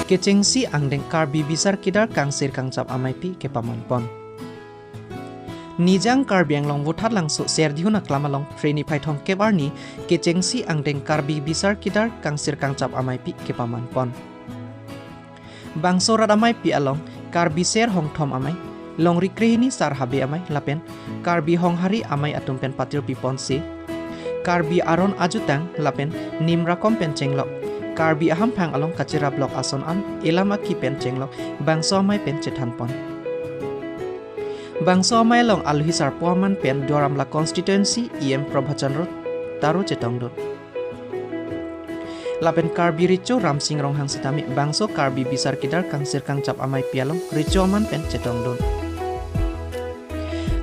kecengsi angdeng karbi bisar kidar kangsir kangcap amai pi ke pamanpon. Nijang karbi ang long vutat langsu ser dihuna klamalong treni paithong kebarni kecengsi angdeng karbi bisar kidar kangsir kangcap amai pi ke pamanpon. Bangso radamai pi along karbi ser hong thom amai long rikrehini sar habe amai lapen karbi hong hari amai atumpen patir pipon si karbi aron ajutang lapen nimrakom pen cenglok karbi aham phang along kachira blok ason an elama ki pen cenglok bangso amai pen chethanpon bangso amai long alhi sar poman pen doramla constituency em prabhachanro taru chetongdor lapen karbi richo ramsing rong hang sitami bangso karbi bisar kidar kangsir kangcap amai pialong richo man pen chetongdon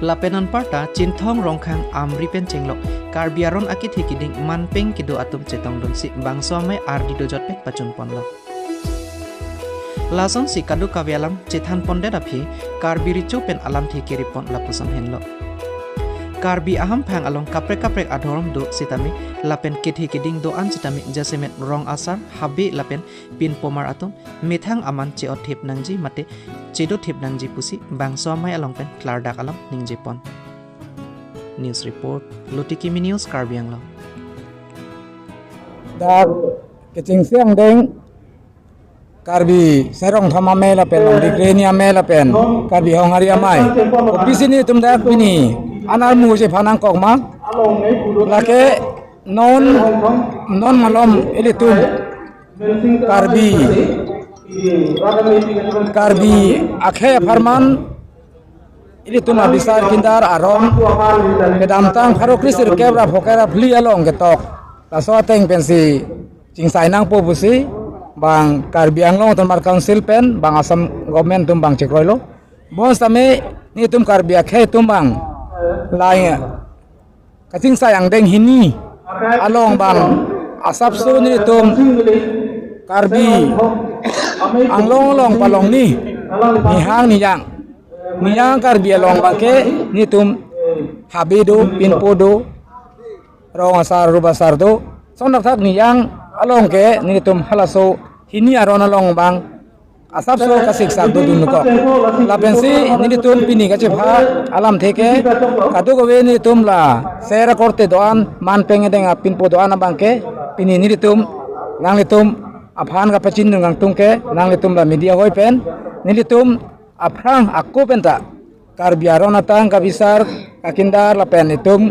lapenan parta cinthong rongkhang amri pen cenglok karbi aron akit hikiding manpeng kido atum chetongdon si bangso amai ardi dojot pek pachun ponlo lason si kadu kavialam chethan ponde daphi karbi richo pen alam thikeri pon lapusan henlo karbi aham phang along kaprek adhorom do sitami lapen kit hikiding do an sitami jasemet rong asar habi lapen pin pomar atum mithang aman che othip nangji mate chedo thip nangji pusi bangso amai along pen klardak alam ningji pon news report Lutikimi News Karbi Anglong dak kecing siang deng karbi serong thama mela pen dikrenia mela pen karbi hong hari amai opisi ni tum dak pini anar mu je phanang kok ma lake non malom elitum karbi akhe farman elitum abisar kindar arom kedamtang farokrisir kebra phokera phli along getok taswateng pensi cingsai nang po busi bang Karbi Anglong tumar council pen bang asam government tum bang cekroilo bon same ni tum karbi akhe tum bang lai kacing sayang deng hini along bang asap su ni tum karbi anglong long palong ni hang ni yang karbi along bangke ni tum habido pinpodo rong asar rubasar do sonak thak ni yang along ke ni tum halaso hini aron along bang asap so kasik sak do dun ko lapensi ni tum pini ka chepha alam theke kadu go ni tum la sera korte doan man penge denga pinpo doan bangke pini ni tum nang tum aphan ka pachin ngang tungke nang tum la media hoi pen ni tum aprang akko penta karbi aron atang ka bisar kakindar la pen tum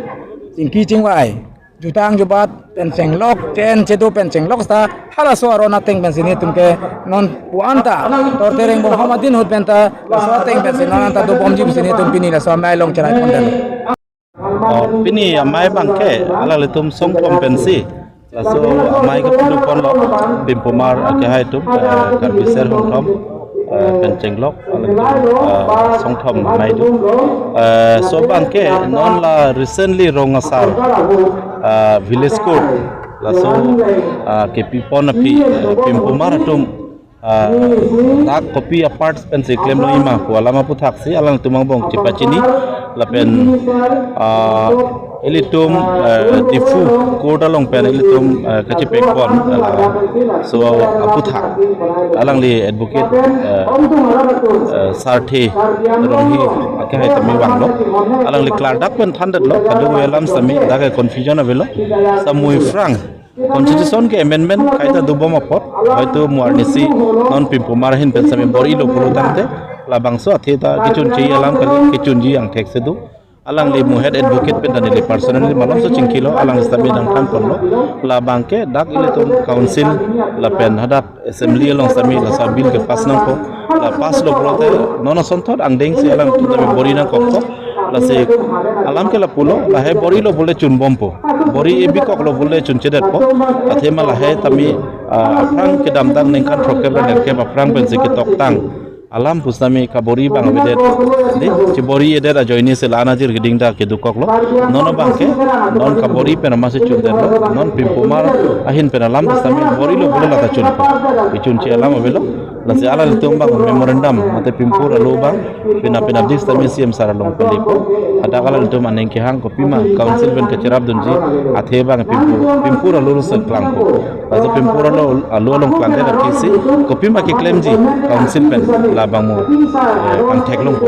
cingki cingwai jutang jubat penceng lok chen cedo penceng lok sta hala so arona teng pensini tumke non puanta tor tereng Muhammadin hot penta so teng pensin non anta do bomji bisini tum pini la so mai long cerai pondan pini amai bangke ala letum song kompensi la so amai ke pindu pon lok bimpomar ke hai tum karbiser hom penceng lok ala song thom mai du so bangke non la recently rongasar village court la so ke pipon api pimpomar tum dak kopi apart pensi claim lima ko alama puthak si alang tumang bong cipacini lapen elitum difu court along pen elitum kacipek pon so aputhak alang li advocate sarthi ronghi akai tami wanglo alang li klardak pen thandat lo kadu welam sami daga confusion avelo samui frang constitution ke amendment kaita dubom apot hoito muarnisi non pimpomar hin pensami bori lo purutante labangso atheta kichun chi alam kali kichun ji ang thek sedu alang li muhead advocate pen danili personally malam so chingkilo alang stabi dang than ponlo labangke dak iletum council la pen hadap assembly along sami la sabil ke pas nang ko la pas lo prote nono sonthot ang deng si alang tumi bori na kokko la se alam ke la pulo la he bori lo bole chun bompo bori ebi kok lo bole chun chedet po athema la he tami aprang ke damdang nengkan prokebra derke aprang pen se ke toktang alam pusami kabori bang bedet de cibori eder ajoini se lana jir geding da ke dukok lo nono bangke non kabori pen amase chun der lo non pimpomar ahin pen alam pusami bori lo bole la ta chun po ichun chi alam abelo lasi ala litum bang memorandum mate pimpura lubang pina dis tami siam saralong pelipo ada kala litum aneng ke hang ko pima council ben kecerap dunji athe bang pimpura lulu sel plangko lazu pimpura lo alolong plante da kisi ko pima ke claim ji council ben labang mo ang teklong ko